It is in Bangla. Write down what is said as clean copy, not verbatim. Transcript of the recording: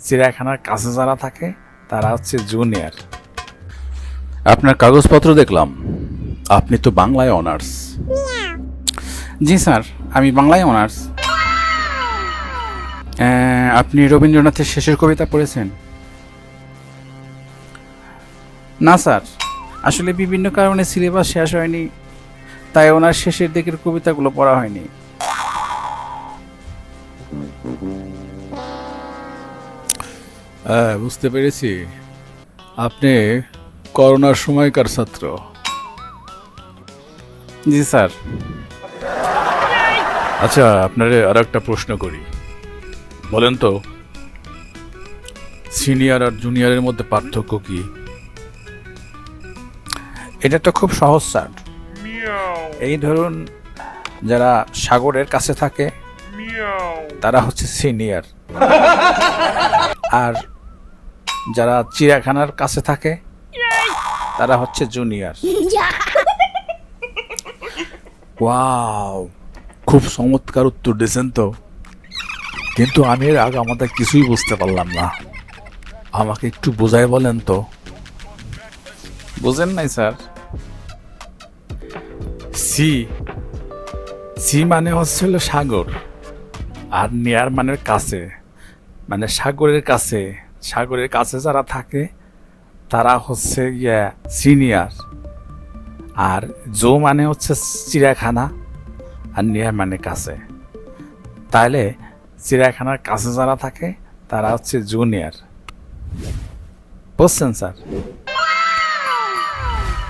চিড়িয়াখানার কাছে যারা থাকে তারা হচ্ছে জুনিয়র। আপনার কাগজপত্র দেখলাম, আপনি তো বাংলায় অনার্স। জি স্যার, আমি বাংলায় অনার্স। আপনি রবীন্দ্রনাথের শেষের কবিতা পড়েছেন? না স্যার, আসলে বিভিন্ন কারণে সিলেবাস শেষ হয়নি, তাই ওনার শেষের দিকের কবিতাগুলো পড়া হয়নি। হ্যাঁ, বুঝতে পেরেছি, আপনি করোনার সময়কার ছাত্র। জি স্যার। আচ্ছা, আপনারে আর একটা প্রশ্ন করি, বলেন তো সিনিয়র আর জুনিয়রের মধ্যে পার্থক্য কি? এটা তো খুব সহজ স্যার। এই ধরুন, যারা সাগরের কাছে থাকে তারা হচ্ছে সিনিয়র, আর যারা চিড়িয়াখানার কাছে থাকে তারা হচ্ছে জুনিয়র। ওয়াও, খুব চমৎকার উত্তর দিয়েছেন তো, কিন্তু আমি এর আগে আমাদের কিছুই বুঝতে পারলাম না, আমাকে একটু বোঝায় বলেন তো। বুঝেন নাই স্যার? সি সি মানে হচ্ছিল সাগর, আর নিয়ার মানে কাছে, মানে সাগরের কাছে। সাগরের কাছে যারা থাকে তারা হচ্ছে সিনিয়র, আর জো মানে হচ্ছে চিড়িয়াখানা, আর নিয়ার মানে কাছে। তাহলে চিড়িয়াখানার কাছে যারা থাকে তারা হচ্ছে জুনিয়র। বুঝছেন স্যার?